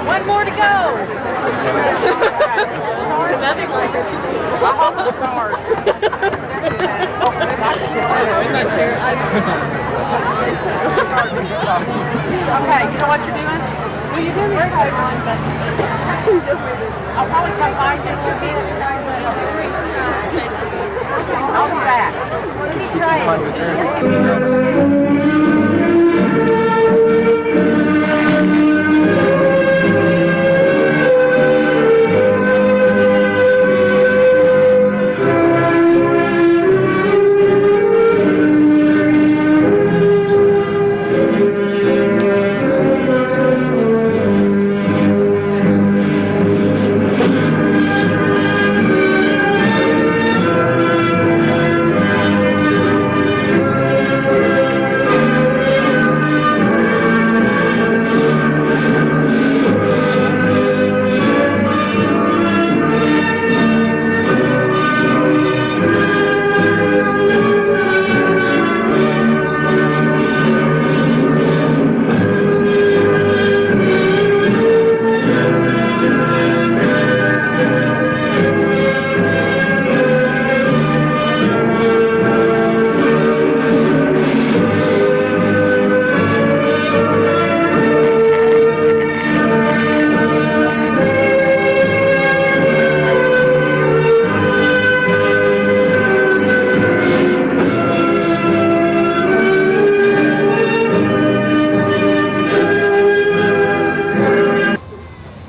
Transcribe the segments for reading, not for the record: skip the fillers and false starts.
One more to go. Nothing like it. Okay, you know what you're doing? Will you do me a favor? I'll probably come find you in a little bit. I'll be back. Let me try it.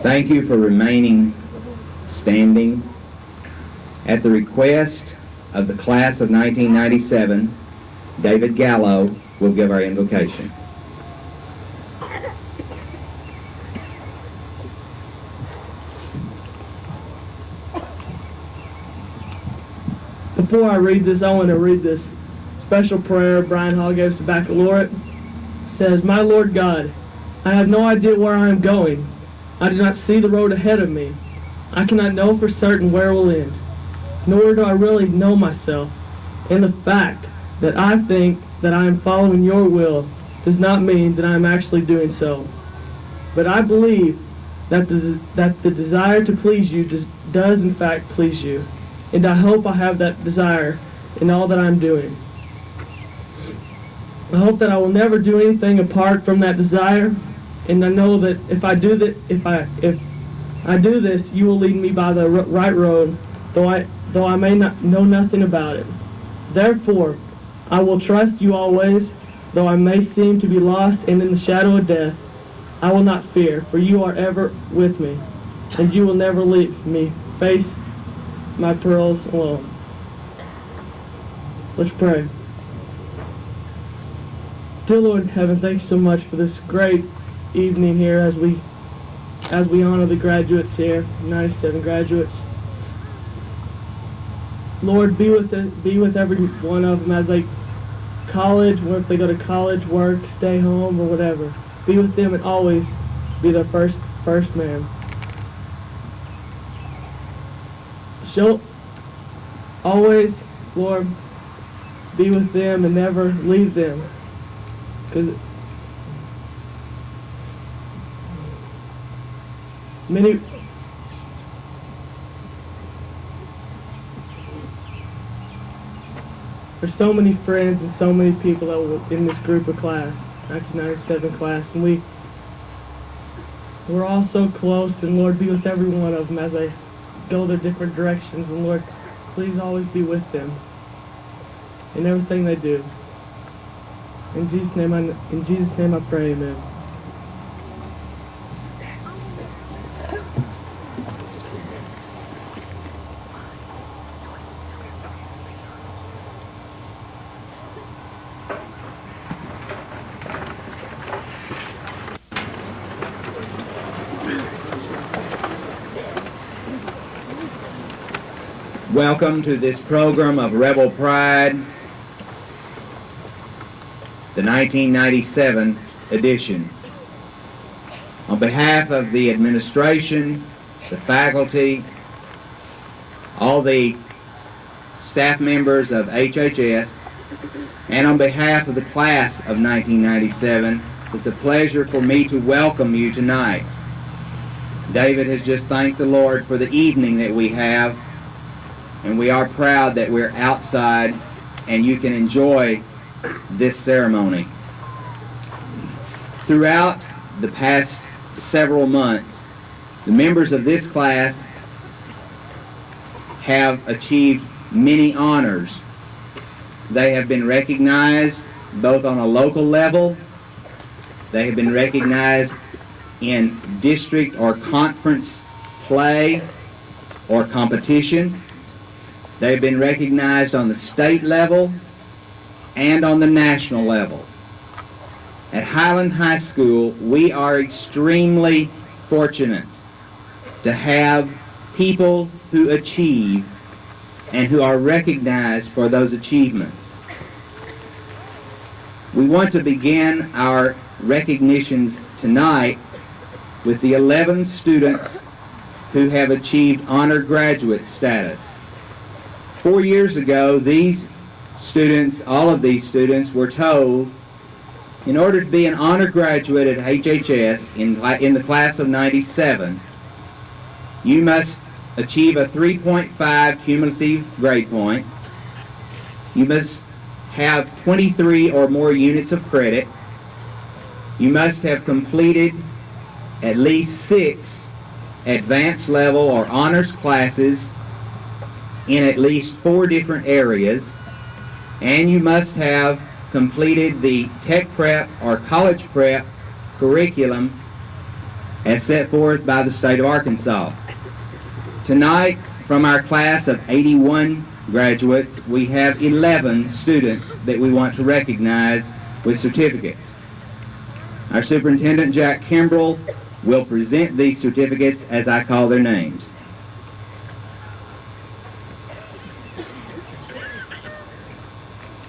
Thank you for remaining standing. At the request of the class of 1997, David Gallo will give our invocation. Before I read this, I want to read this special prayer Brian Hall gave us to baccalaureate. It says, "My Lord God, I have no idea where I am going. I do not see the road ahead of me. I cannot know for certain where it will end, nor do I really know myself. And the fact that I think that I am following your will does not mean that I am actually doing so. But I believe that the desire to please you does in fact please you. And I hope I have that desire in all that I'm doing. I hope that I will never do anything apart from that desire, and I know that if I do this, you will lead me by the right road, though I may not know nothing about it. Therefore, I will trust you always, though I may seem to be lost and in the shadow of death. I will not fear, for you are ever with me, and you will never leave me face my pearls alone." Let's pray. Dear Lord in heaven, thanks so much for this great evening here as we honor the graduates here, 97 graduates. Lord, be with every one of them as they college, or if they go to college, work, stay home, or whatever. Be with them and always be their first man. Always, Lord, be with them and never leave them. Because there's so many friends and so many people that were in this group of class, 1997 class, and we're all so close, and Lord, be with every one of them as they go their different directions, and Lord, please always be with them in everything they do. In Jesus' name I pray, amen. Welcome to this program of Rebel Pride, the 1997 edition. On behalf of the administration, the faculty, all the staff members of HHS, and on behalf of the class of 1997, it's a pleasure for me to welcome you tonight. David has just thanked the Lord for the evening that we have, and we are proud that we're outside and you can enjoy this ceremony. Throughout the past several months, the members of this class have achieved many honors. They have been recognized both on a local level, they have been recognized in district or conference play or competition. They've been recognized on the state level and on the national level. At Highland High School, we are extremely fortunate to have people who achieve and who are recognized for those achievements. We want to begin our recognitions tonight with the 11 students who have achieved honor graduate status. 4 years ago, these students, all of these students, were told in order to be an honor graduate at HHS in the class of 97, you must achieve a 3.5 cumulative grade point. You must have 23 or more units of credit. You must have completed at least 6 advanced level or honors classes in at least 4 different areas, and you must have completed the tech prep or college prep curriculum as set forth by the state of Arkansas. Tonight, from our class of 81 graduates, we have 11 students that we want to recognize with certificates. Our superintendent, Jack Kimbrell, will present these certificates as I call their names.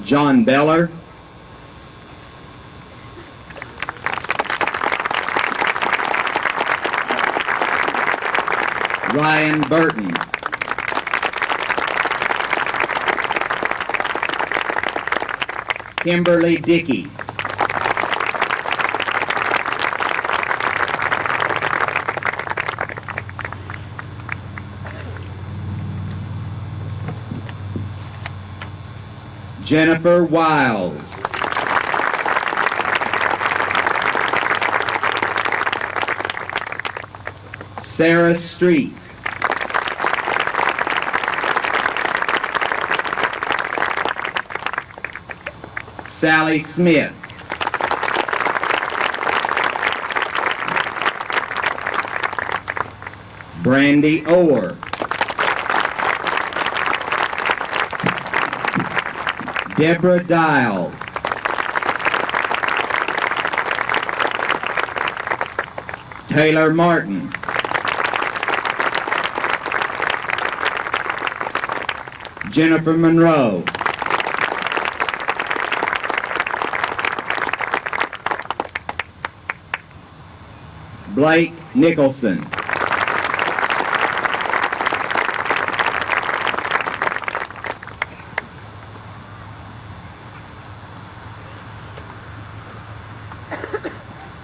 John Beller, Ryan Burton, Kimberly Dickey, Jennifer Wiles, Sarah Street, Sally Smith, Brandy Orr, Deborah Dial, Taylor Martin, Jennifer Monroe, Blake Nicholson,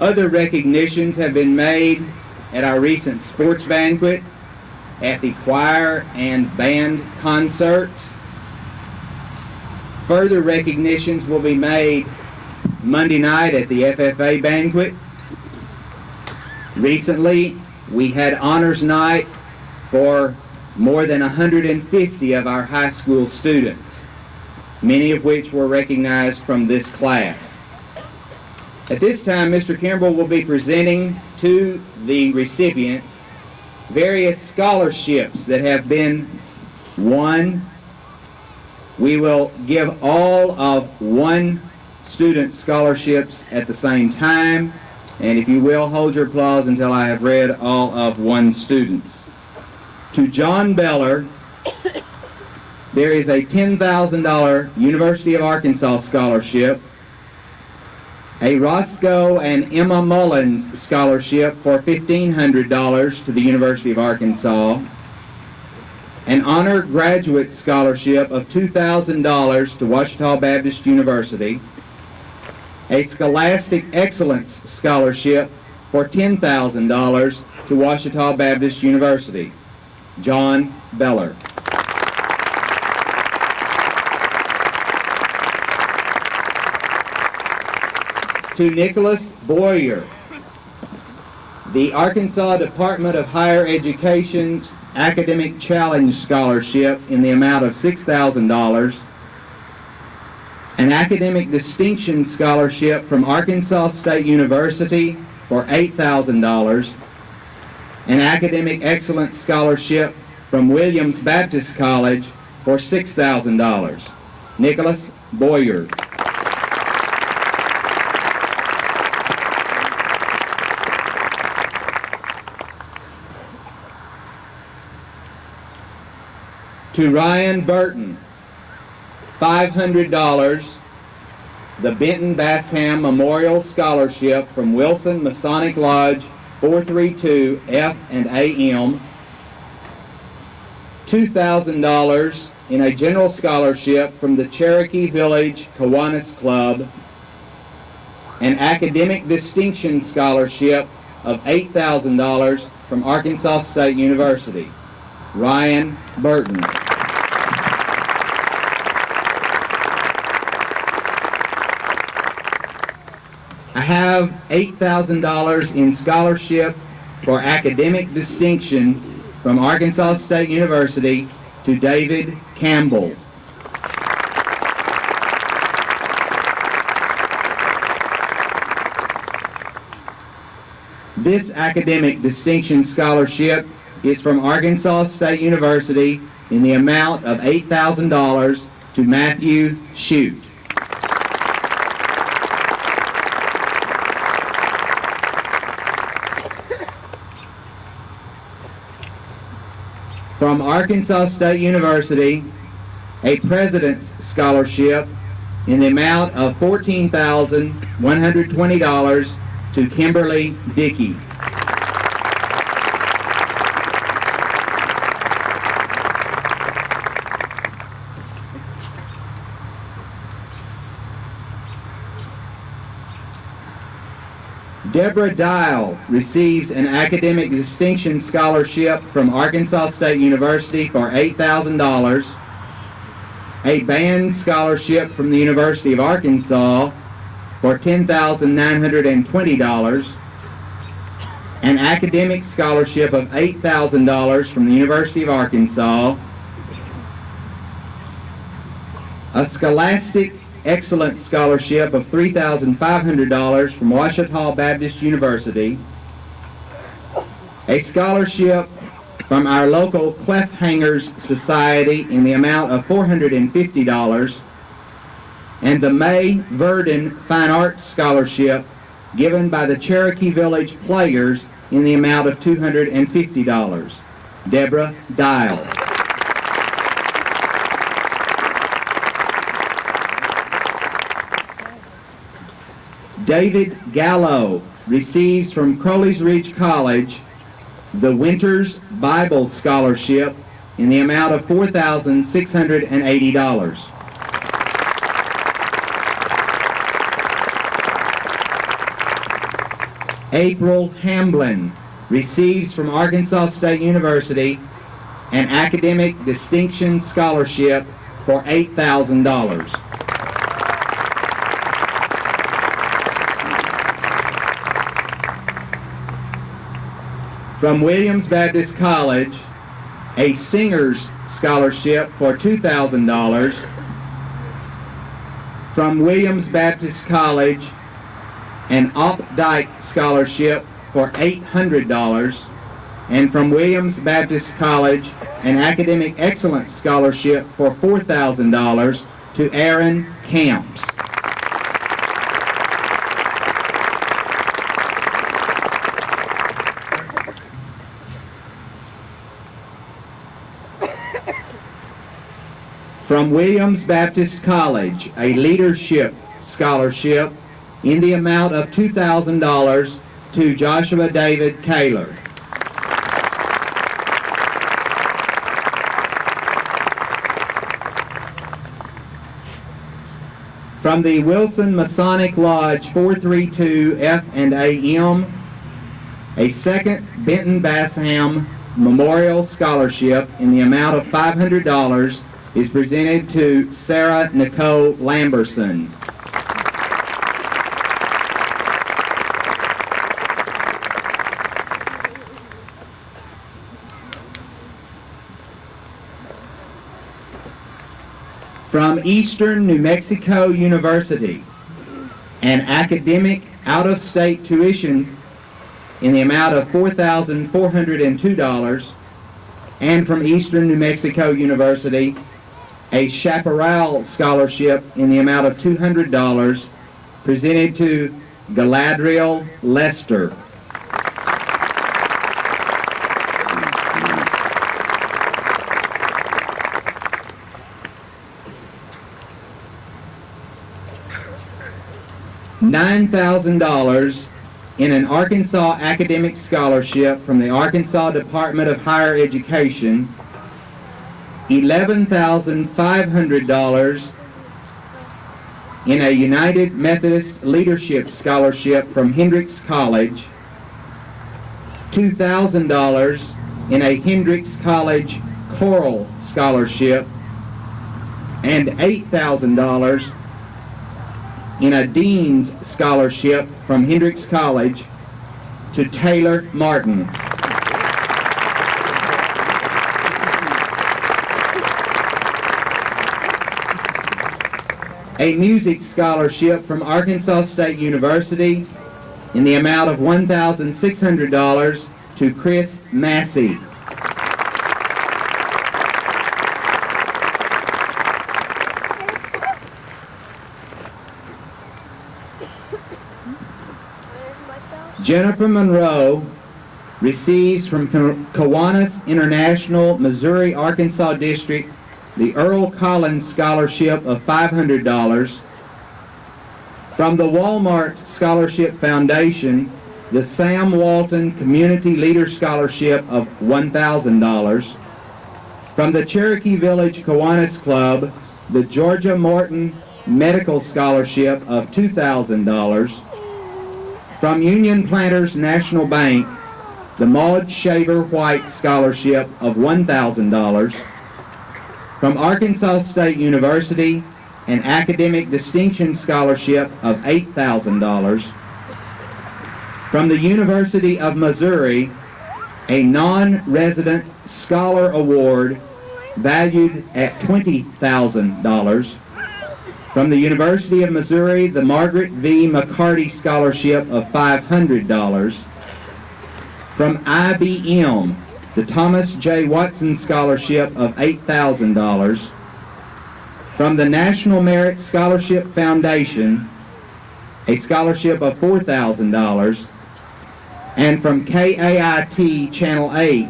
Other recognitions have been made at our recent sports banquet, at the choir and band concerts. Further recognitions will be made Monday night at the FFA banquet. Recently, we had honors night for more than 150 of our high school students, many of which were recognized from this class. At this time, Mr. Kimbrell will be presenting to the recipients various scholarships that have been won. We will give all of one student scholarships at the same time, and if you will, hold your applause until I have read all of one student. To John Beller, there is a $10,000 University of Arkansas scholarship a Roscoe and Emma Mullins Scholarship for $1,500 to the University of Arkansas, an Honor Graduate Scholarship of $2,000 to Ouachita Baptist University, a Scholastic Excellence Scholarship for $10,000 to Ouachita Baptist University. John Beller. To Nicholas Boyer, the Arkansas Department of Higher Education's Academic Challenge Scholarship in the amount of $6,000, an Academic Distinction Scholarship from Arkansas State University for $8,000, an Academic Excellence Scholarship from Williams Baptist College for $6,000. Nicholas Boyer. To Ryan Burton, $500, the Benton Bassham Memorial Scholarship from Wilson Masonic Lodge 432 F and AM, $2,000 in a general scholarship from the Cherokee Village Kiwanis Club, an Academic Distinction Scholarship of $8,000 from Arkansas State University. Ryan Burton. I have $8,000 in scholarship for academic distinction from Arkansas State University to David Campbell. This academic distinction scholarship is from Arkansas State University in the amount of $8,000 to Matthew Shute. From Arkansas State University, a President's Scholarship in the amount of $14,120 to Kimberly Dickey. Deborah Dial receives an Academic Distinction Scholarship from Arkansas State University for $8,000, a Band Scholarship from the University of Arkansas for $10,920, an Academic Scholarship of $8,000 from the University of Arkansas, a Scholastic Excellence Scholarship of $3,500 from Ouachita Baptist University, a scholarship from our local Clef Hangers Society in the amount of $450, and the May Verdon Fine Arts Scholarship given by the Cherokee Village Players in the amount of $250. Deborah Dial. David Gallo receives from Crowley's Ridge College the Winters Bible Scholarship in the amount of $4,680. April Hamblin receives from Arkansas State University an Academic Distinction Scholarship for $8,000. From Williams Baptist College, a Singer's Scholarship for $2,000. From Williams Baptist College, an Opdyke Scholarship for $800. And from Williams Baptist College, an Academic Excellence Scholarship for $4,000 to Aaron Camps. From Williams Baptist College, a Leadership Scholarship in the amount of $2,000 to Joshua David Kaler. From the Wilson Masonic Lodge 432 F&AM, a second Benton Bassham Memorial Scholarship in the amount of $500 is presented to Sarah Nicole Lamberson. From Eastern New Mexico University, an academic out-of-state tuition in the amount of $4,402, and from Eastern New Mexico University, a chaparral scholarship in the amount of $200 presented to Galadriel Lester. $9,000 in an Arkansas academic scholarship from the Arkansas Department of Higher Education, $11,500 in a United Methodist Leadership Scholarship from Hendrix College, $2,000 in a Hendrix College Choral Scholarship, and $8,000 in a Dean's Scholarship from Hendrix College to Taylor Martin. A music scholarship from Arkansas State University in the amount of $1,600 to Chris Massey. Jennifer Monroe receives from Kiwanis International Missouri Arkansas District the Earl Collins Scholarship of $500. From the Walmart Scholarship Foundation, the Sam Walton Community Leader Scholarship of $1,000. From the Cherokee Village Kiwanis Club, the Georgia Morton Medical Scholarship of $2,000. From Union Planters National Bank, the Maud Shaver White Scholarship of $1,000. From Arkansas State University, an Academic Distinction Scholarship of $8,000. From the University of Missouri, a non-resident Scholar Award valued at $20,000. From the University of Missouri, the Margaret V. McCarty Scholarship of $500. From IBM, the Thomas J. Watson Scholarship of $8,000. From the National Merit Scholarship Foundation, a scholarship of $4,000. And from KAIT Channel 8,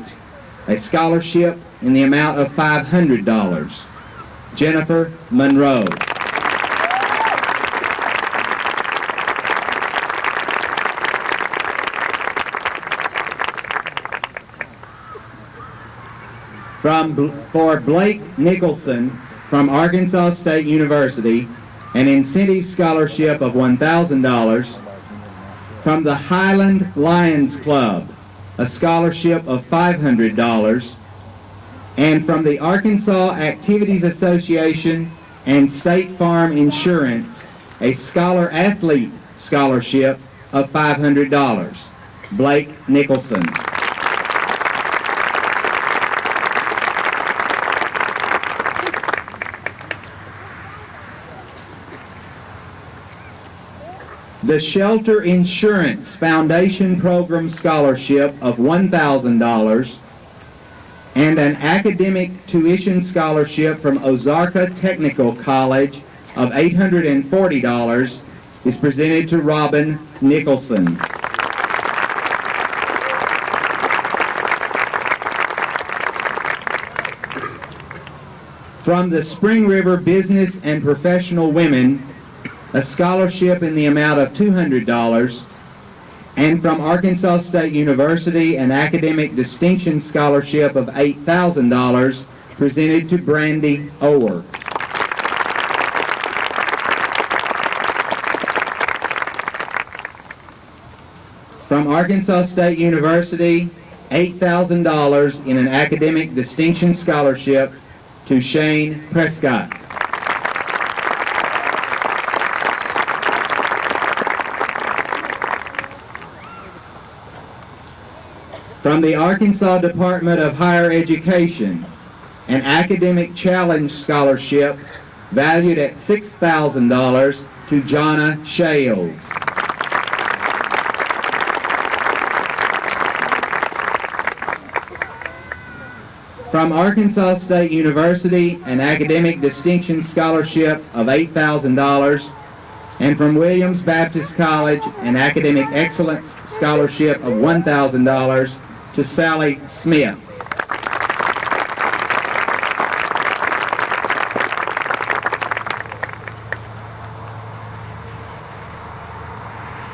a scholarship in the amount of $500. Jennifer Monroe. For Blake Nicholson from Arkansas State University, an incentive scholarship of $1,000. From the Highland Lions Club, a scholarship of $500. And from the Arkansas Activities Association and State Farm Insurance, a Scholar Athlete Scholarship of $500. Blake Nicholson. The Shelter Insurance Foundation Program Scholarship of $1,000 and an Academic Tuition Scholarship from Ozarka Technical College of $840 is presented to Robin Nicholson. From the Spring River Business and Professional Women, a scholarship in the amount of $200, and from Arkansas State University, an academic distinction scholarship of $8,000 presented to Brandy Ower. From Arkansas State University, $8,000 in an academic distinction scholarship to Shane Prescott. From the Arkansas Department of Higher Education, an academic challenge scholarship valued at $6,000 to Jonna Shales. From Arkansas State University, an academic distinction scholarship of $8,000, and from Williams Baptist College, an academic excellence scholarship of $1,000 to Sally Smith.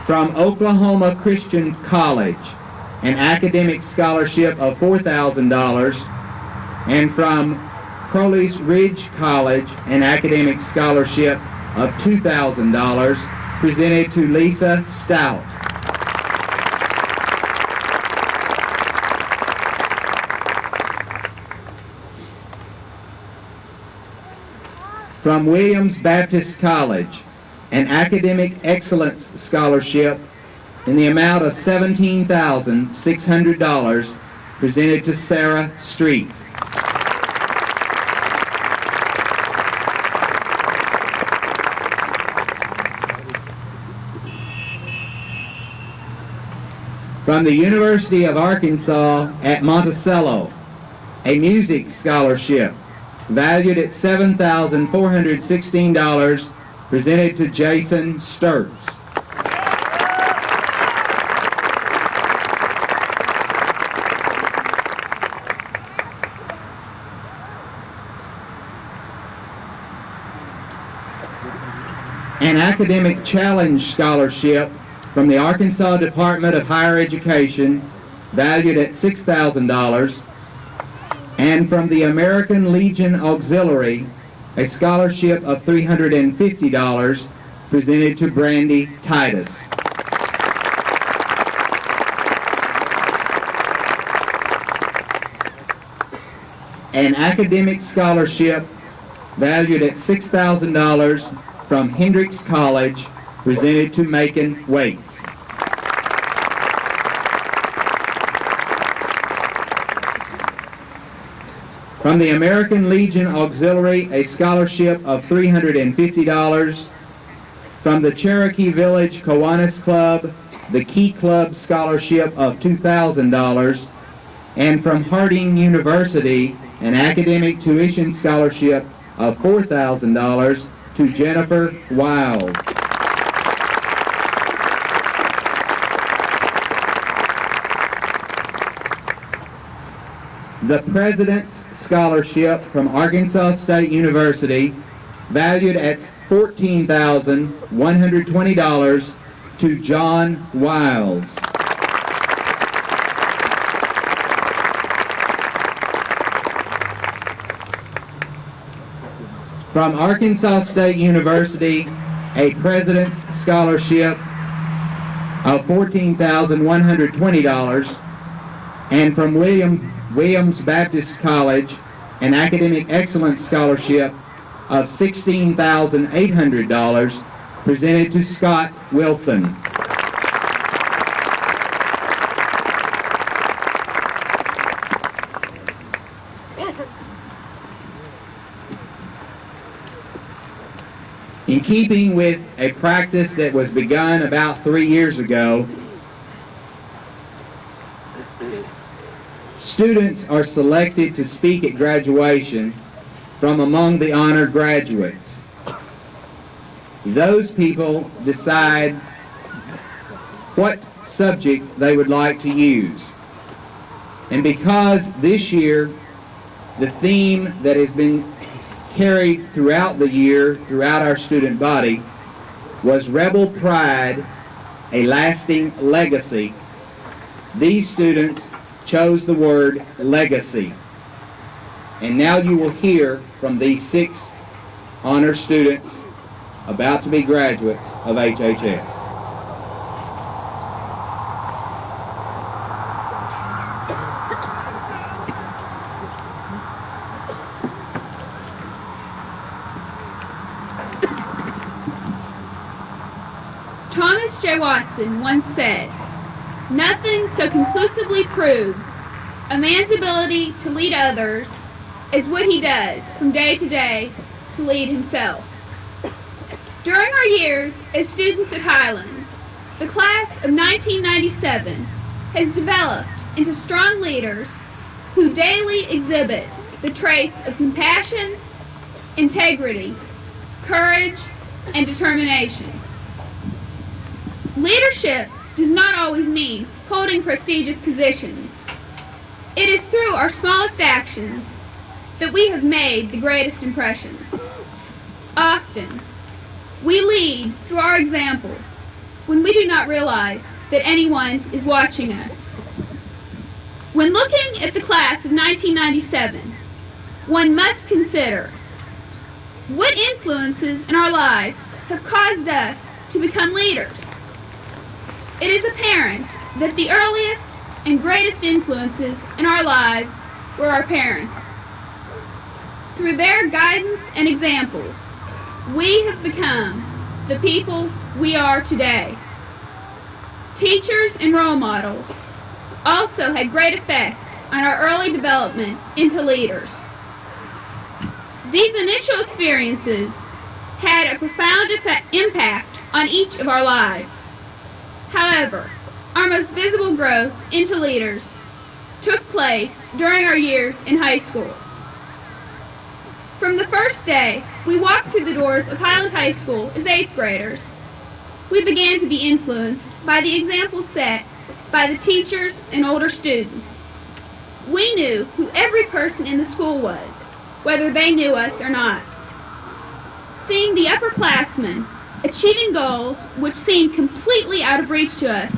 From Oklahoma Christian College, an academic scholarship of $4,000, and from Crowley's Ridge College, an academic scholarship of $2,000 presented to Lisa Stout. From Williams Baptist College, an academic excellence scholarship in the amount of $17,600 presented to Sarah Street. From the University of Arkansas at Monticello, a music scholarship valued at $7,416 presented to Jason Sturts. An academic challenge scholarship from the Arkansas Department of Higher Education valued at $6,000, and from the American Legion Auxiliary, a scholarship of $350 presented to Brandy Titus. An academic scholarship valued at $6,000 from Hendrix College presented to Macon Waits. From the American Legion Auxiliary, a scholarship of $350. From the Cherokee Village Kiwanis Club, the Key Club scholarship of $2,000. And from Harding University, an academic tuition scholarship of $4,000 to Jennifer Wild. The President's Scholarship from Arkansas State University, valued at $14,120 to John Wiles. From Arkansas State University, a President's Scholarship of $14,120, and from Williams Baptist College, an Academic Excellence Scholarship of $16,800 presented to Scott Wilson. In keeping with a practice that was begun about 3 years ago, students are selected to speak at graduation from among the honored graduates. Those people decide what subject they would like to use. And because this year the theme that has been carried throughout the year, throughout our student body, Was rebel pride a lasting legacy? These students chose the word legacy. And now you will hear from these 6 honor students about to be graduates of HHS. Thomas J. Watson once said, "Nothing so conclusively proves a man's ability to lead others as what he does from day to day to lead himself." During our years as students at Highland, the class of 1997 has developed into strong leaders who daily exhibit the traits of compassion, integrity, courage, and determination. Leadership does not always mean holding prestigious positions. It is through our smallest actions that we have made the greatest impressions. Often, we lead through our example when we do not realize that anyone is watching us. When looking at the class of 1997, one must consider what influences in our lives have caused us to become leaders. It is apparent that the earliest and greatest influences in our lives were our parents. Through their guidance and examples, we have become the people we are today. Teachers and role models also had great effect on our early development into leaders. These initial experiences had a profound impact on each of our lives. However, our most visible growth into leaders took place during our years in high school. From the first day we walked through the doors of Highland High School as 8th graders, we began to be influenced by the example set by the teachers and older students. We knew who every person in the school was, whether they knew us or not. Seeing the upperclassmen achieving goals which seemed completely out of reach to us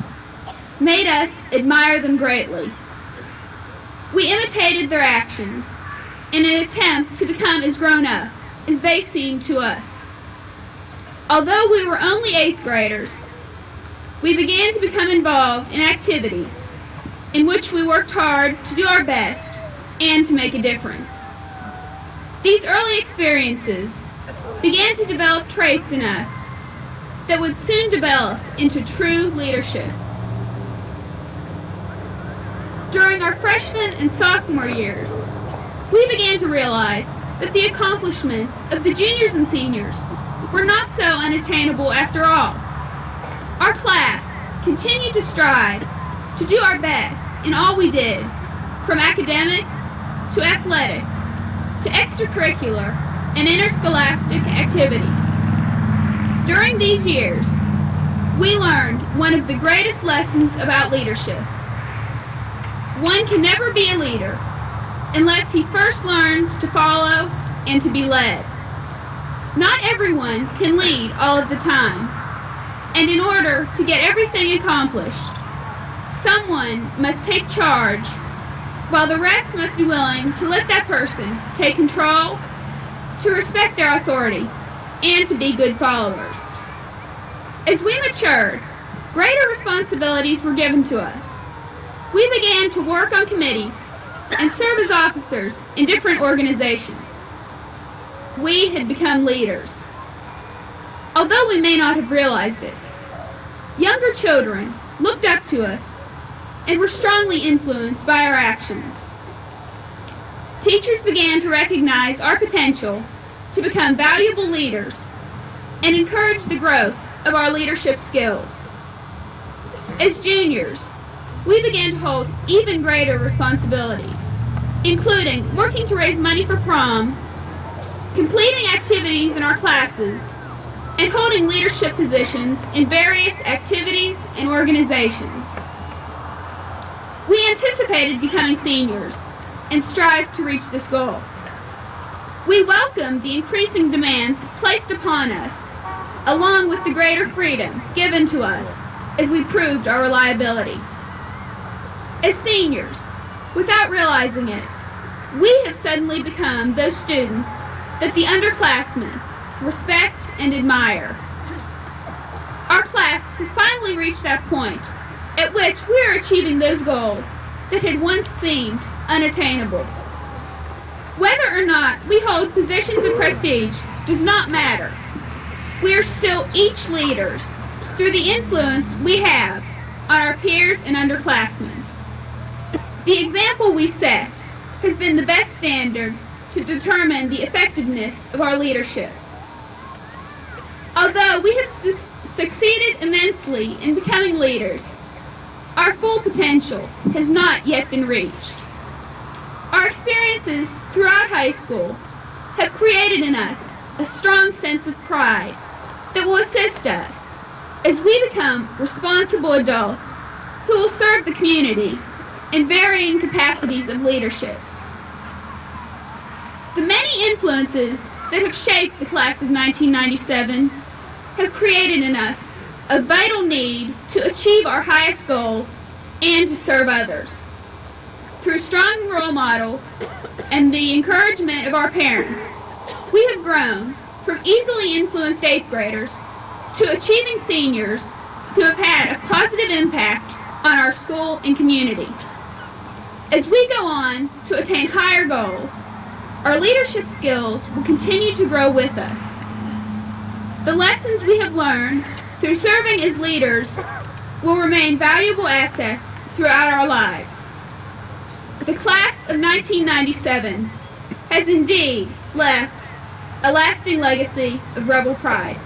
made us admire them greatly. We imitated their actions in an attempt to become as grown up as they seemed to us. Although we were only 8th graders, we began to become involved in activities in which we worked hard to do our best and to make a difference. These early experiences began to develop traits in us that would soon develop into true leadership. During our freshman and sophomore years, we began to realize that the accomplishments of the juniors and seniors were not so unattainable after all. Our class continued to strive to do our best in all we did, from academic to athletic to extracurricular and interscholastic activities. During these years, we learned one of the greatest lessons about leadership. One can never be a leader unless he first learns to follow and to be led. Not everyone can lead all of the time, and in order to get everything accomplished, someone must take charge, while the rest must be willing to let that person take control, to respect their authority, and to be good followers. As we matured, greater responsibilities were given to us. We began to work on committees and serve as officers in different organizations. We had become leaders. Although we may not have realized it, younger children looked up to us and were strongly influenced by our actions. Teachers began to recognize our potential to become valuable leaders and encourage the growth of our leadership skills. As juniors, we began to hold even greater responsibilities, including working to raise money for prom, completing activities in our classes, and holding leadership positions in various activities and organizations. We anticipated becoming seniors and strived to reach this goal. We welcomed the increasing demands placed upon us along with the greater freedom given to us as we proved our reliability. As seniors, without realizing it, we have suddenly become those students that the underclassmen respect and admire. Our class has finally reached that point at which we are achieving those goals that had once seemed unattainable. Whether or not we hold positions of prestige does not matter. We are still each leaders through the influence we have on our peers and underclassmen. The example we set has been the best standard to determine the effectiveness of our leadership. Although we have succeeded immensely in becoming leaders, our full potential has not yet been reached. Our experiences throughout high school have created in us a strong sense of pride that will assist us as we become responsible adults who will serve the community in varying capacities of leadership. The many influences that have shaped the class of 1997 have created in us a vital need to achieve our highest goals and to serve others. Through strong role models and the encouragement of our parents, we have grown from easily influenced 8th graders to achieving seniors who have had a positive impact on our school and community. As we go on to attain higher goals, our leadership skills will continue to grow with us. The lessons we have learned through serving as leaders will remain valuable assets throughout our lives. The class of 1997 has indeed left a lasting legacy of rebel pride.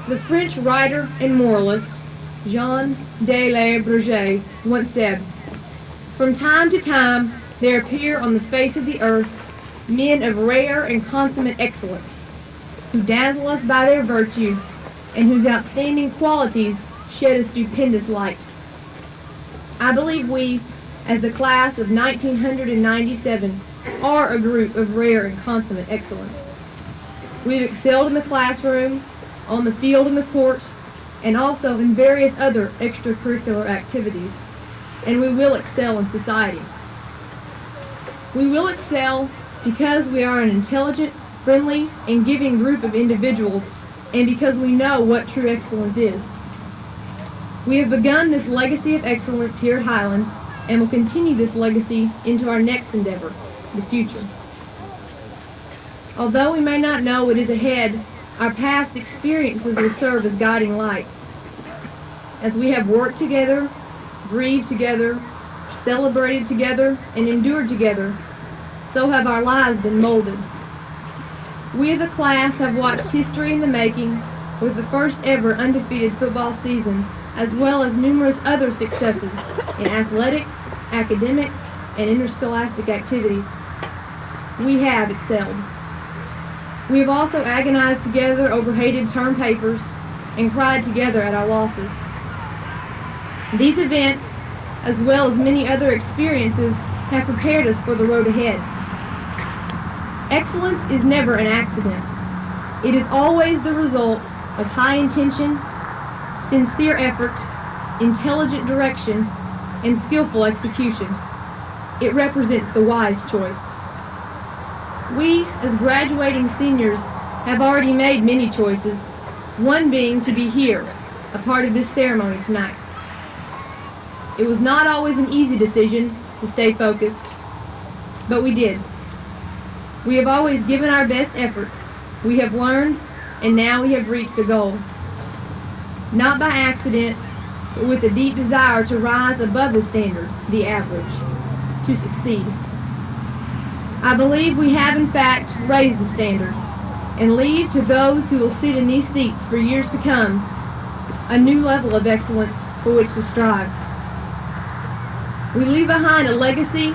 The French writer and moralist Jean de la Brugge once said, "From time to time there appear on the face of the earth men of rare and consummate excellence, who dazzle us by their virtue and whose outstanding qualities shed a stupendous light." I believe we, as the class of 1997, are a group of rare and consummate excellence. We've excelled in the classroom, on the field and the courts, and also in various other extracurricular activities, and we will excel in society. We will excel because we are an intelligent, friendly, and giving group of individuals, and because we know what true excellence is. We have begun this legacy of excellence here at Highland, and will continue this legacy into our next endeavor, the future. Although we may not know what is ahead, our past experiences will serve as guiding lights. As we have worked together, grieved together, celebrated together, and endured together, so have our lives been molded. We as a class have watched history in the making with the first ever undefeated football season, as well as numerous other successes in athletics, academics, and interscholastic activities. We have excelled. We have also agonized together over hated term papers and cried together at our losses. These events, as well as many other experiences, have prepared us for the road ahead. Excellence is never an accident. It is always the result of high intention, sincere effort, intelligent direction, and skillful execution. It represents the wise choice. We, as graduating seniors, have already made many choices, one being to be here, a part of this ceremony tonight. It was not always an easy decision to stay focused, but we did. We have always given our best efforts. We have learned, and now we have reached a goal. Not by accident, but with a deep desire to rise above the standard, the average, to succeed. I believe we have in fact raised the standard and leave to those who will sit in these seats for years to come a new level of excellence for which to strive. We leave behind a legacy,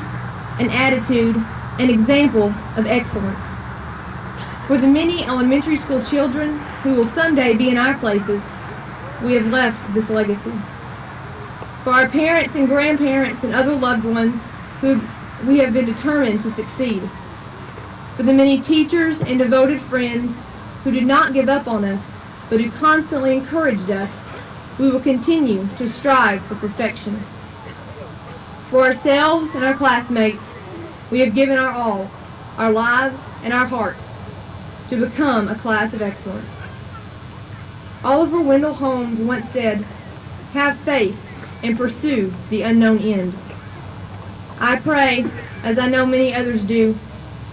an attitude, an example of excellence. For the many elementary school children who will someday be in our places, we have left this legacy. For our parents and grandparents and other loved ones who we have been determined to succeed. For the many teachers and devoted friends who did not give up on us, but who constantly encouraged us, we will continue to strive for perfection. For ourselves and our classmates, we have given our all, our lives and our hearts, to become a class of excellence. Oliver Wendell Holmes once said, "Have faith and pursue the unknown end." I pray, as I know many others do,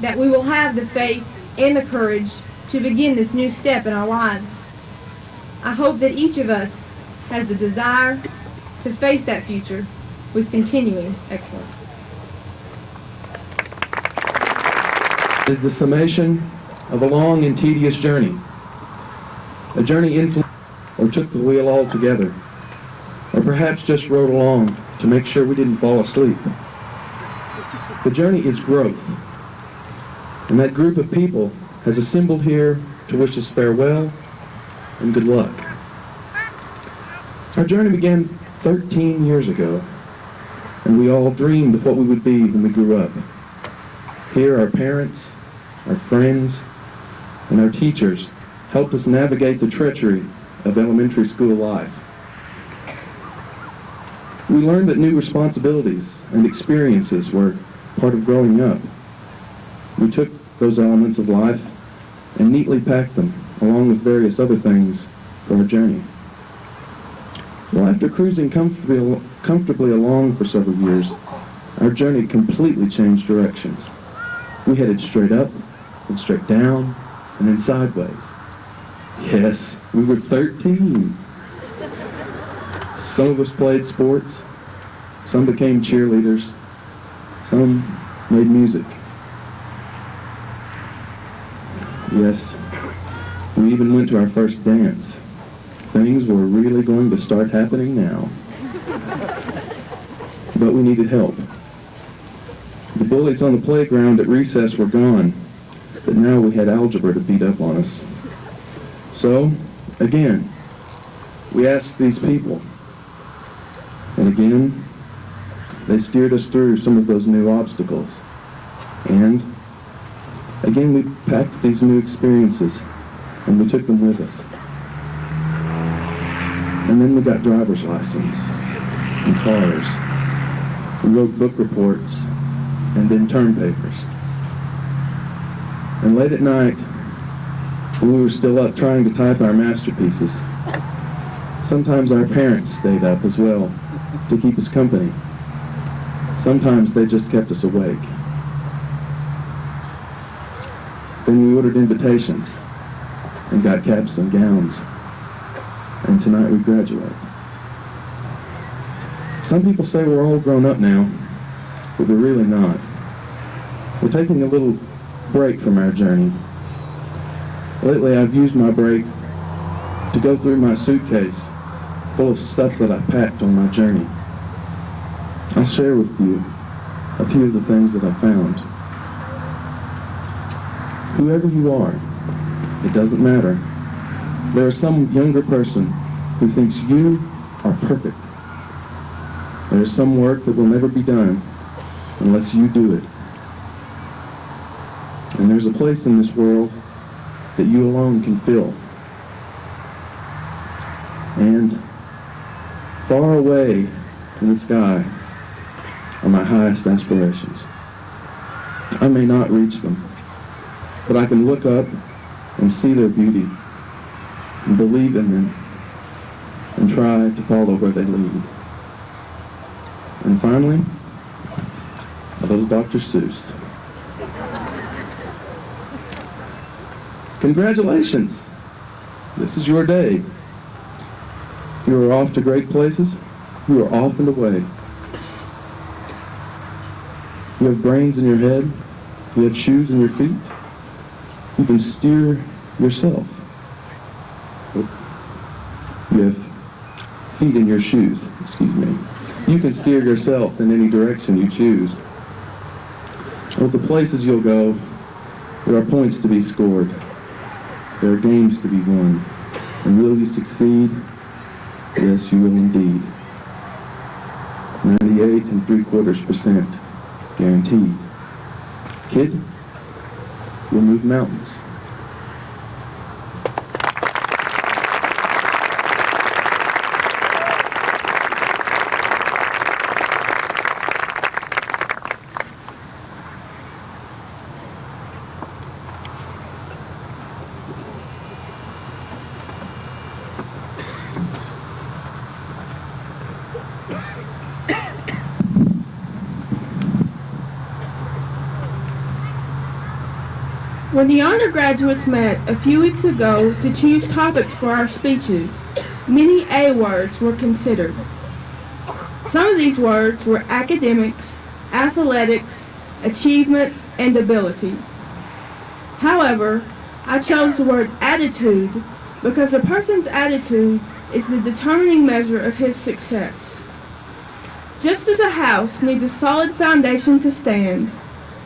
that we will have the faith and the courage to begin this new step in our lives. I hope that each of us has the desire to face that future with continuing excellence. Is the summation of a long and tedious journey. A journey influenced or took the wheel altogether, or perhaps just rode along to make sure we didn't fall asleep. The journey is growth, and that group of people has assembled here to wish us farewell and good luck. Our journey began 13 years ago, and we all dreamed of what we would be when we grew up. Here, our parents, our friends, and our teachers helped us navigate the treachery of elementary school life. We learned that new responsibilities and experiences were part of growing up. We took those elements of life and neatly packed them, along with various other things, for our journey. Well, after cruising comfortably along for several years, our journey completely changed directions. We headed straight up, and straight down, and then sideways. Yes, we were 13. Some of us played sports, some became cheerleaders, some made music. Yes, we even went to our first dance. Things were really going to start happening now. But we needed help. The bullies on the playground at recess were gone, but now we had algebra to beat up on us. So, again, we asked these people, and again, they steered us through some of those new obstacles. And again, we packed these new experiences, and we took them with us. And then we got driver's license, and cars. We wrote book reports, and then term papers. And late at night, when we were still up trying to type our masterpieces, sometimes our parents stayed up as well to keep us company. Sometimes they just kept us awake. Then we ordered invitations and got caps and gowns. And tonight we graduate. Some people say we're all grown up now, but we're really not. We're taking a little break from our journey. Lately I've used my break to go through my suitcase full of stuff that I packed on my journey. I'll share with you a few of the things that I found. Whoever you are, it doesn't matter. There is some younger person who thinks you are perfect. There is some work that will never be done unless you do it. And there's a place in this world that you alone can fill. And far away in the sky are my highest aspirations. I may not reach them, but I can look up and see their beauty and believe in them and try to follow where they lead. And finally, a little Dr. Seuss. Congratulations! This is your day. You are off to great places. You are off and away. You have brains in your head. You have shoes in your feet. You can steer yourself. You have feet in your shoes, excuse me. You can steer yourself in any direction you choose. With the places you'll go, there are points to be scored. There are games to be won. And will you succeed? Yes, you will indeed. 98.75% guaranteed. Kid, we'll move mountains. When the undergraduates met a few weeks ago to choose topics for our speeches, many A words were considered. Some of these words were academics, athletics, achievement, and ability. However, I chose the word attitude because a person's attitude is the determining measure of his success. Just as a house needs a solid foundation to stand,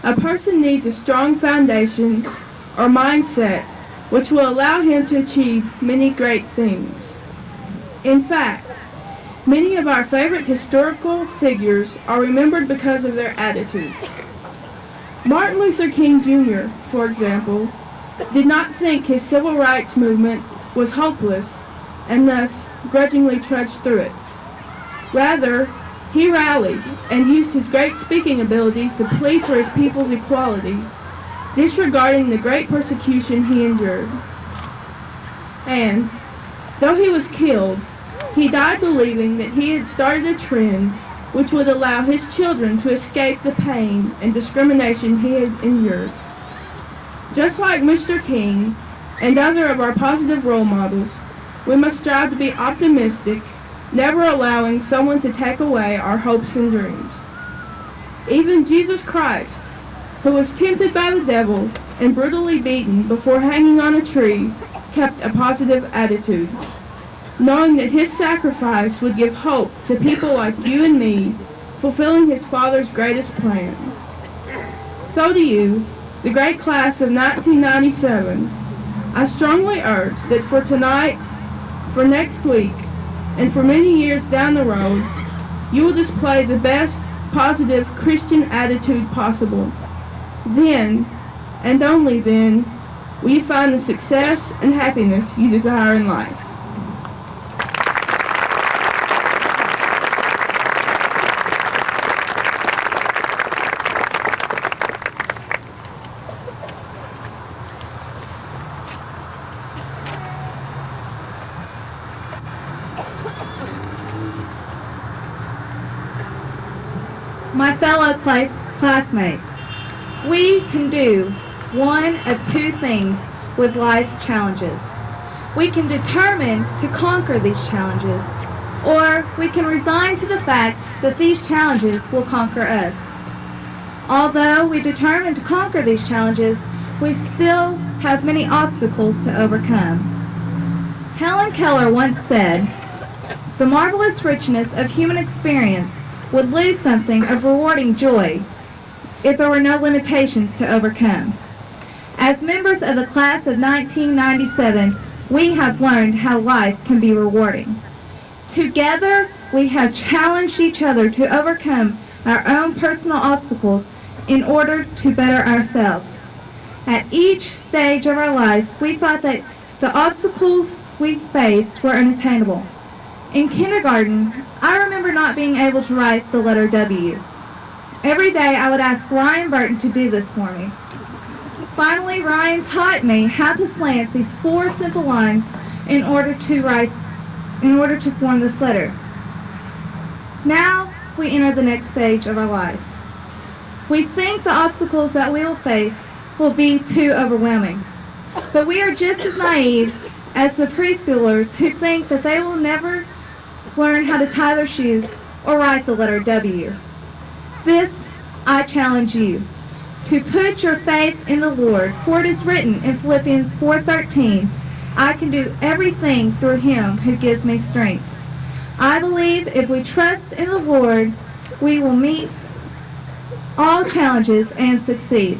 a person needs a strong foundation or mindset which will allow him to achieve many great things. In fact, many of our favorite historical figures are remembered because of their attitude. Martin Luther King Jr., for example, did not think his civil rights movement was hopeless and thus grudgingly trudged through it. Rather, he rallied and used his great speaking abilities to plead for his people's equality, disregarding the great persecution he endured. And, though he was killed, he died believing that he had started a trend which would allow his children to escape the pain and discrimination he had endured. Just like Mr. King and other of our positive role models, we must strive to be optimistic, never allowing someone to take away our hopes and dreams. Even Jesus Christ, who was tempted by the devil and brutally beaten before hanging on a tree, kept a positive attitude, knowing that his sacrifice would give hope to people like you and me, fulfilling his Father's greatest plan. So do you, the great class of 1997. I strongly urge that for tonight, for next week, and for many years down the road, you will display the best positive Christian attitude possible. Then, and only then, will you find the success and happiness you desire in life. My fellow classmates, we can do one of two things with life's challenges. We can determine to conquer these challenges, or we can resign to the fact that these challenges will conquer us. Although we determine to conquer these challenges, we still have many obstacles to overcome. Helen Keller once said, "The marvelous richness of human experience would lose something of rewarding joy if there were no limitations to overcome." As members of the class of 1997, we have learned how life can be rewarding. Together, we have challenged each other to overcome our own personal obstacles in order to better ourselves. At each stage of our lives, we thought that the obstacles we faced were unattainable. In kindergarten, I remember not being able to write the letter W. Every day I would ask Ryan Burton to do this for me. Finally, Ryan taught me how to slant these 4 simple lines in order to form this letter. Now we enter the next stage of our lives. We think the obstacles that we will face will be too overwhelming, but we are just as naive as the preschoolers who think that they will never learn how to tie their shoes or write the letter W. This, I challenge you, to put your faith in the Lord, for it is written in Philippians 4:13, "I can do everything through him who gives me strength." I believe if we trust in the Lord, we will meet all challenges and succeed.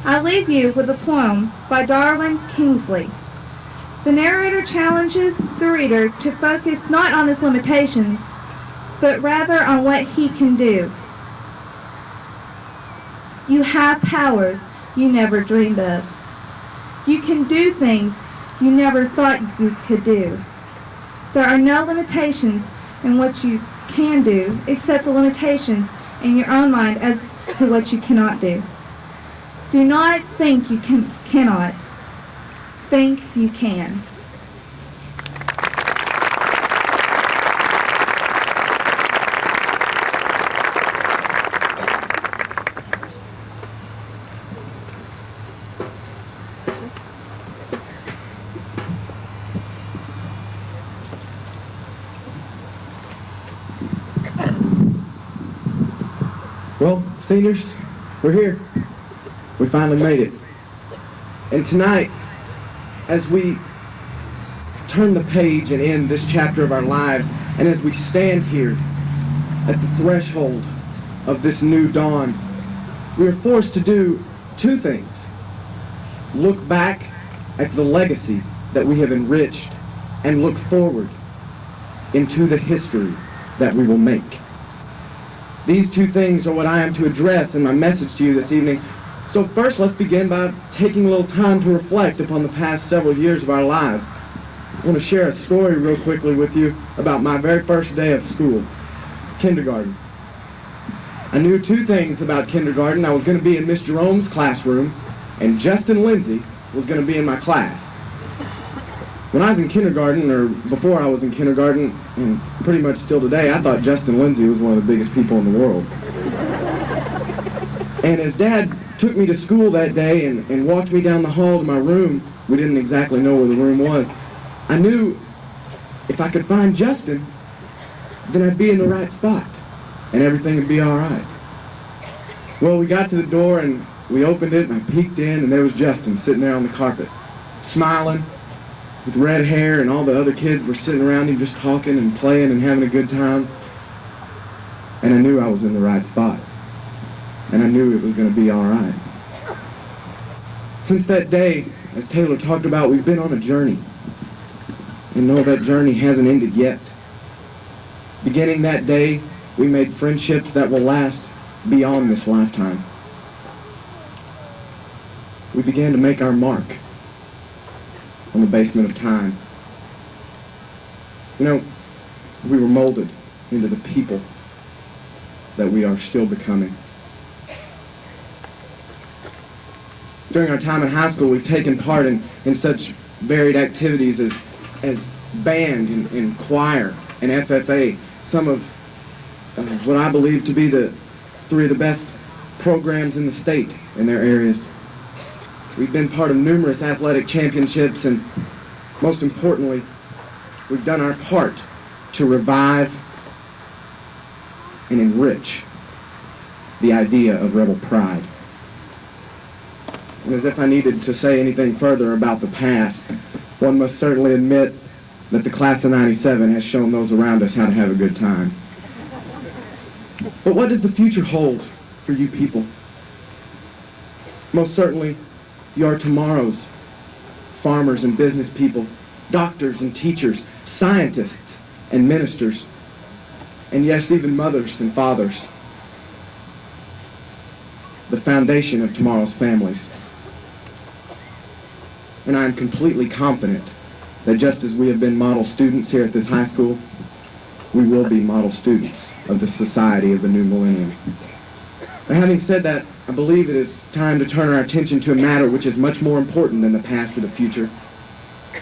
I leave you with a poem by Darwin Kingsley. The narrator challenges the reader to focus not on his limitations, but rather on what he can do. You have powers you never dreamed of. You can do things you never thought you could do. There are no limitations in what you can do, except the limitations in your own mind as to what you cannot do. Do not think you cannot. Think you can. Well, seniors, we're here. We finally made it. And tonight, as we turn the page and end this chapter of our lives, and as we stand here at the threshold of this new dawn, we are forced to do two things. Look back at the legacy that we have enriched and look forward into the history that we will make. These two things are what I am to address in my message to you this evening. So first, let's begin by taking a little time to reflect upon the past several years of our lives. I want to share a story real quickly with you about my very first day of school, kindergarten. I knew two things about kindergarten. I was going to be in Miss Jerome's classroom, and Justin Lindsay was going to be in my class. When I was in kindergarten, or before I was in kindergarten, and pretty much still today, I thought Justin Lindsay was one of the biggest people in the world. And as Dad took me to school that day and walked me down the hall to my room, we didn't exactly know where the room was, I knew if I could find Justin, then I'd be in the right spot, and everything would be all right. Well, we got to the door, and we opened it, and I peeked in, and there was Justin sitting there on the carpet, smiling, with red hair, and all the other kids were sitting around him just talking and playing and having a good time. And I knew I was in the right spot. And I knew it was going to be all right. Since that day, as Taylor talked about, we've been on a journey. And no, that journey hasn't ended yet. Beginning that day, we made friendships that will last beyond this lifetime. We began to make our mark on the basement of time. You know, we were molded into the people that we are still becoming. During our time in high school, we've taken part in such varied activities as band and choir and FFA, some of what I believe to be the three of the best programs in the state in their areas. We've been part of numerous athletic championships, and most importantly, we've done our part to revive and enrich the idea of rebel pride. And as if I needed to say anything further about the past, one must certainly admit that the class of '97 has shown those around us how to have a good time. But what does the future hold for you people? Most certainly, you are tomorrow's farmers and business people, doctors and teachers, scientists and ministers, and yes, even mothers and fathers. The foundation of tomorrow's families. And I am completely confident that just as we have been model students here at this high school, we will be model students of the society of the new millennium. But having said that, I believe it is time to turn our attention to a matter which is much more important than the past or the future,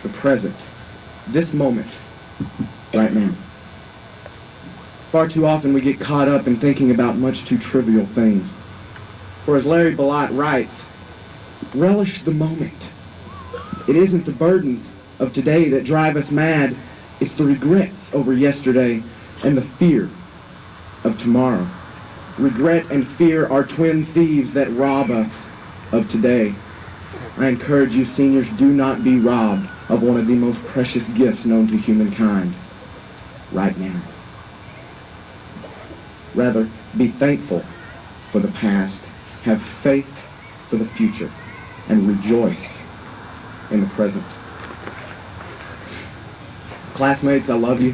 the present, this moment, right now. Far too often we get caught up in thinking about much too trivial things. For as Larry Ballot writes, relish the moment. It isn't the burdens of today that drive us mad, it's the regrets over yesterday and the fear of tomorrow. Regret and fear are twin thieves that rob us of today. I encourage you, seniors, do not be robbed of one of the most precious gifts known to humankind, right now. Rather, be thankful for the past, have faith for the future, and rejoice in the present. Classmates, I love you.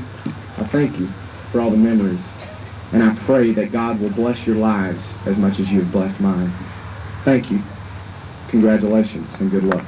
I thank you for all the memories, and I pray that God will bless your lives as much as you have blessed mine. Thank you. Congratulations, and good luck.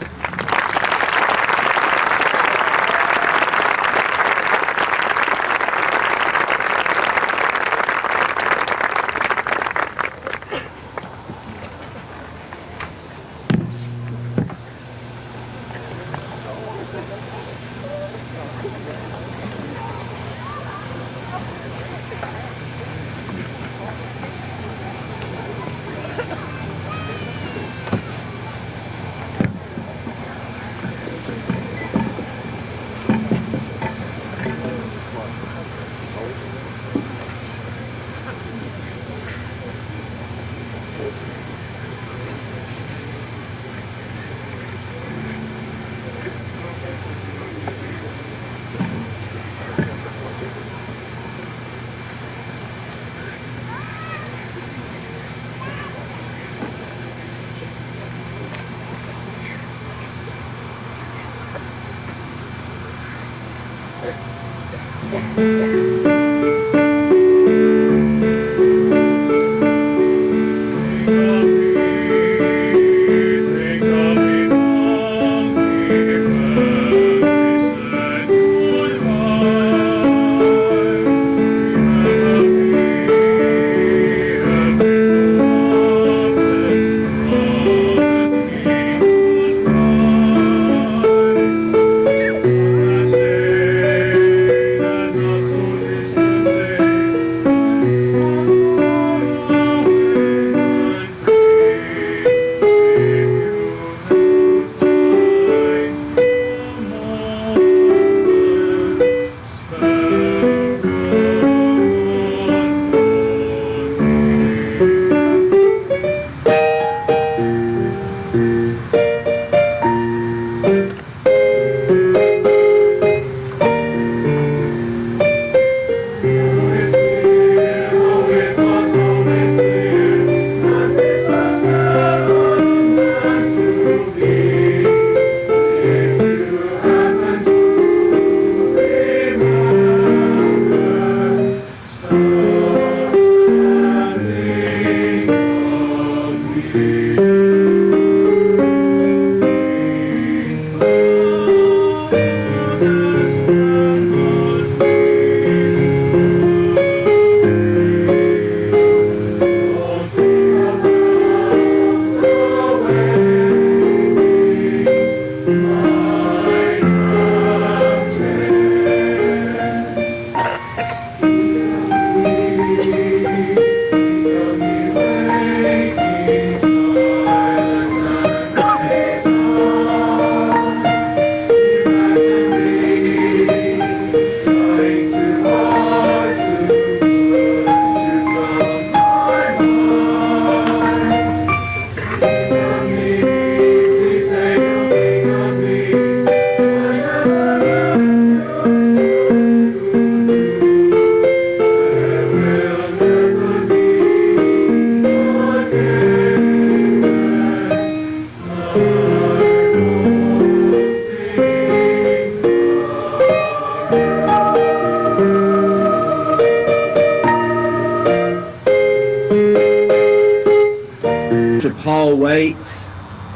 Paul Waits,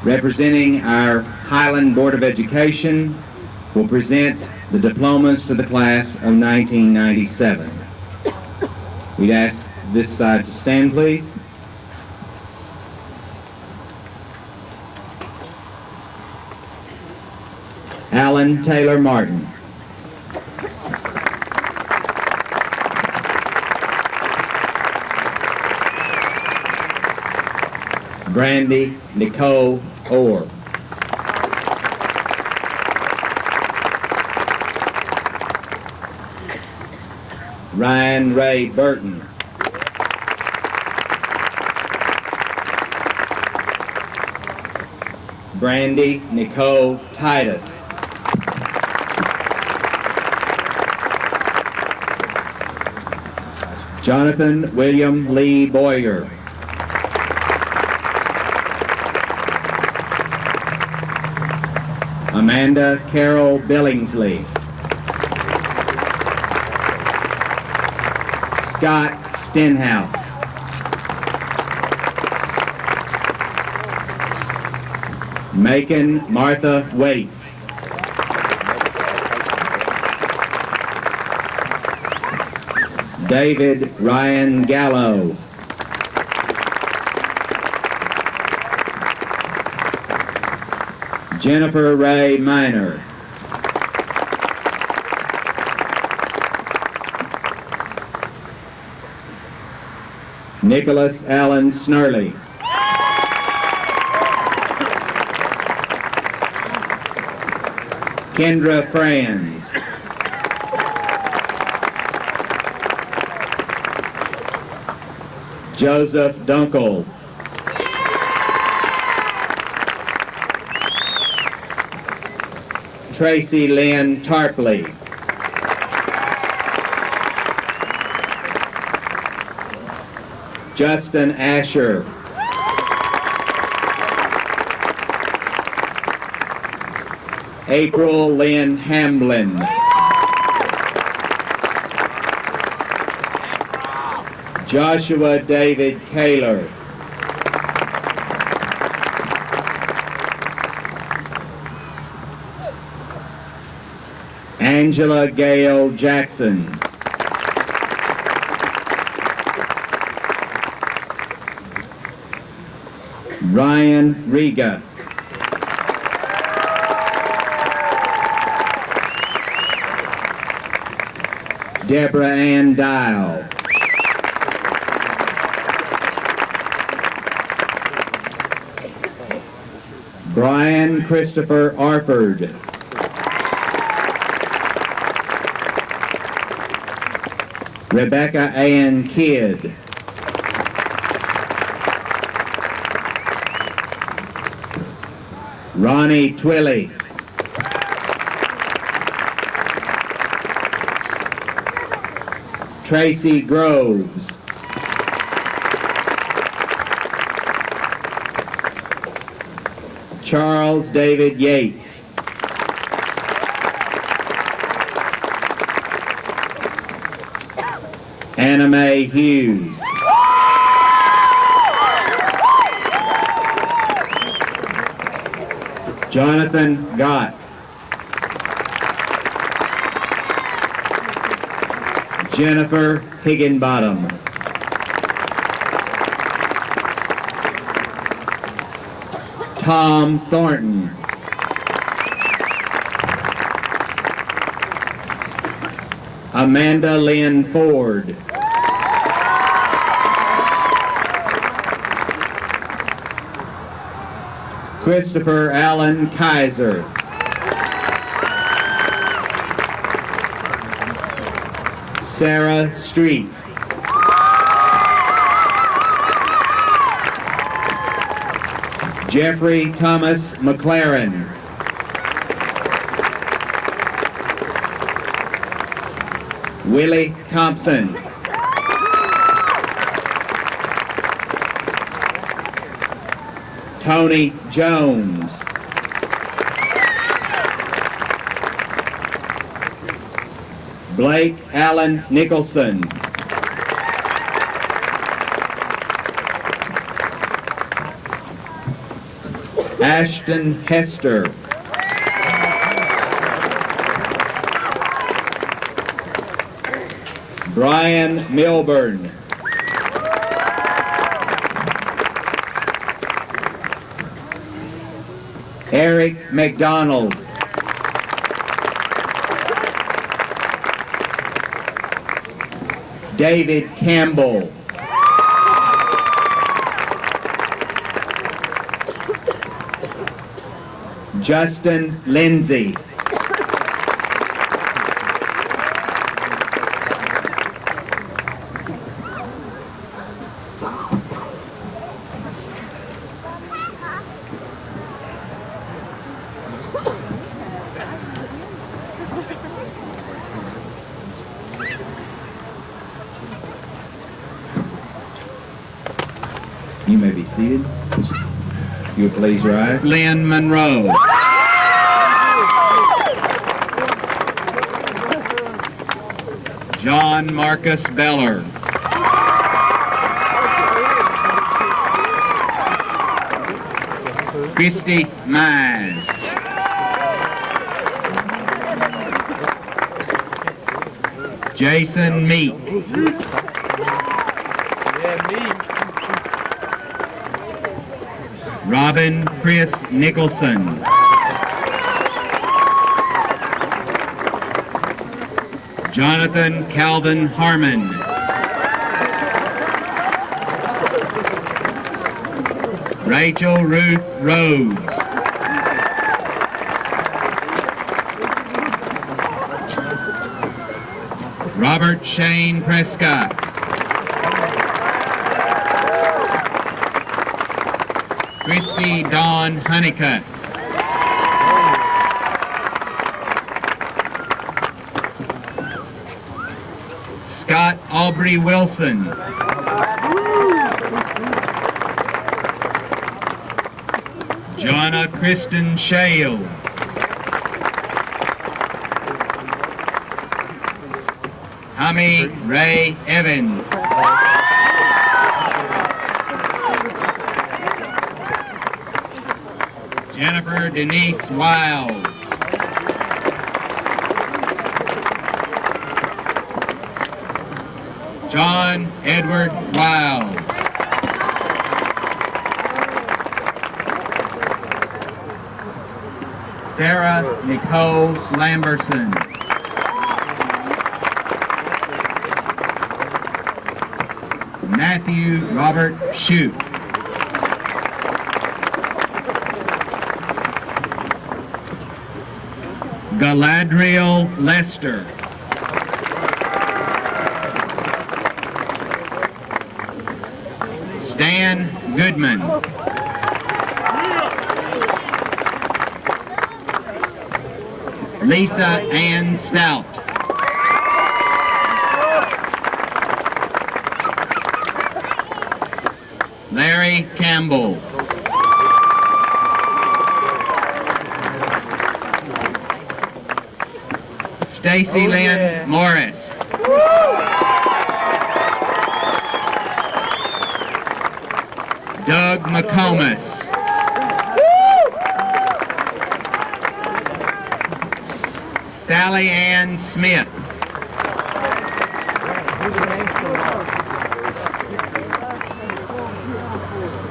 representing our Highland Board of Education, will present the diplomas to the class of 1997. We'd ask this side to stand, please. Alan Taylor Martin. Brandy Nicole Orr. Ryan Ray Burton. Brandy Nicole Titus. Jonathan William Lee Boyer. Amanda Carol Billingsley. Scott Stenhouse. Macon Martha Waite. David Ryan Gallo. Jennifer Ray Minor. Nicholas Allen Snurley. Kendra Franz. Joseph Dunkel. Tracy Lynn Tarpley. Justin Asher. April Lynn Hamblin. Joshua David Kaler. Angela Gail Jackson. Ryan Riga. Deborah Ann Dial. Brian Christopher Arford. Rebecca Ann Kidd. Ronnie Twilley. Tracy Groves. Charles David Yates. Anna Mae Hughes. Jonathan Gott. Jennifer Higginbottom. Tom Thornton. Amanda Lynn Ford. Christopher Allen Kaiser. Sarah Street. Jeffrey Thomas McLaren. Willie Thompson. Tony Jones. Blake Allen Nicholson. Ashton Hester. Brian Milburn. Eric McDonald. David Campbell. Justin Lindsay. You may be seated. You will please rise. Lynn Monroe. John Marcus Beller. Christy Mize. Jason Meek. Robin Chris Nicholson. Jonathan Calvin Harmon. Rachel Ruth Rhodes. Robert Shane Prescott. Christy Dawn Honeycutt. Scott Aubrey Wilson. Jonna Kristen Shale. Tommy Ray Evans. Jennifer Denise Wiles. John Edward Wiles. Sarah Nicole Lamberson. Matthew Robert Shute. Galadriel Lester. Stan Goodman. Lisa Ann Stout. Larry Campbell. Stacy Lynn Morris. Doug McComas. Sally Ann Smith.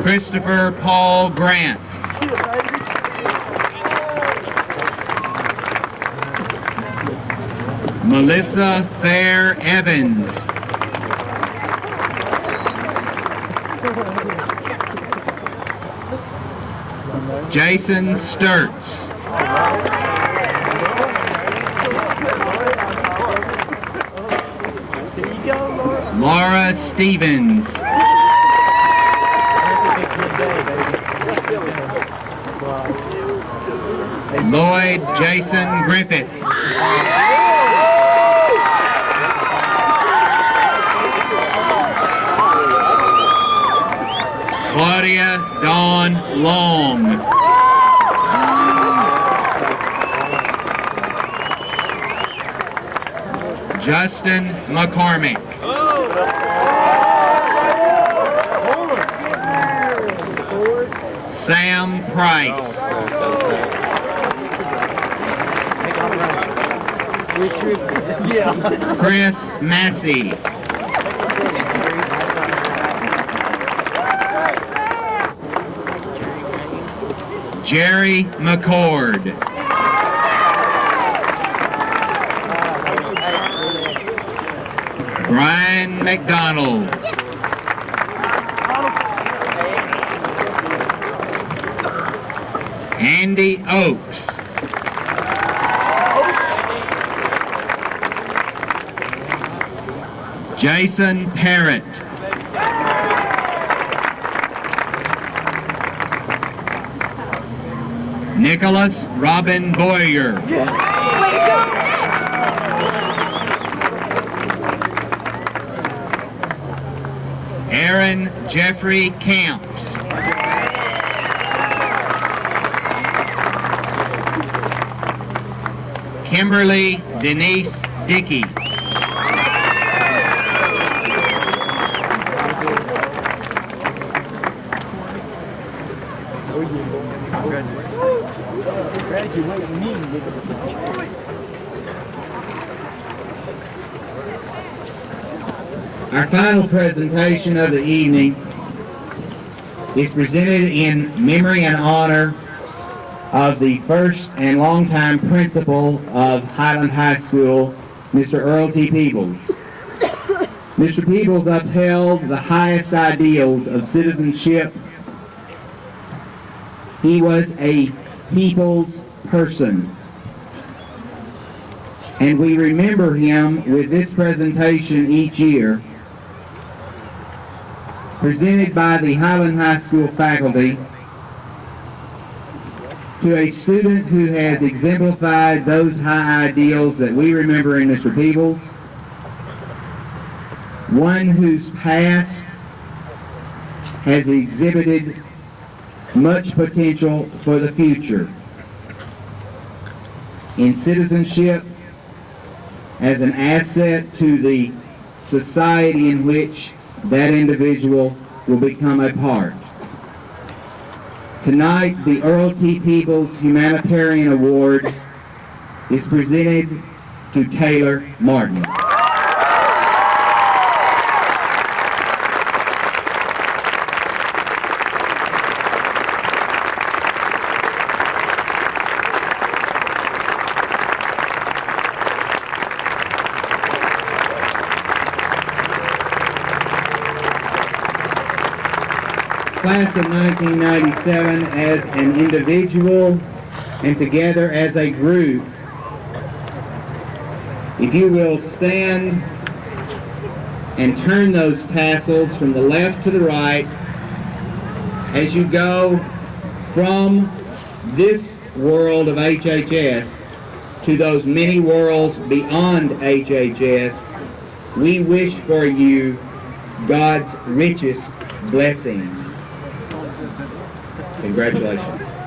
Christopher Paul Grant. Melissa Fair Evans. Jason Sturts. Laura Stevens. Lloyd Jason Griffith. Claudia Dawn Long. Justin McCormick. Sam Price. Chris Massey. Jerry McCord. Brian McDonald. Andy Oakes. Jason Parrott. Nicholas Robin Boyer. Aaron Jeffrey Camp. Kimberly Denise Dickey. Our final presentation of the evening is presented in memory and honor of the first and longtime principal of Highland High School, Mr. Earl T. Peebles. Mr. Peebles upheld the highest ideals of citizenship. He was a people's person. And we remember him with this presentation each year, presented by the Highland High School faculty to a student who has exemplified those high ideals that we remember in Mr. Peebles, one whose past has exhibited much potential for the future in citizenship, as an asset to the society in which that individual will become a part. Tonight, the Earl T. Peebles Humanitarian Award is presented to Taylor Martin. Class of 1997, as an individual and together as a group, if you will stand and turn those tassels from the left to the right as you go from this world of HHS to those many worlds beyond HHS, we wish for you God's richest blessings. Congratulations.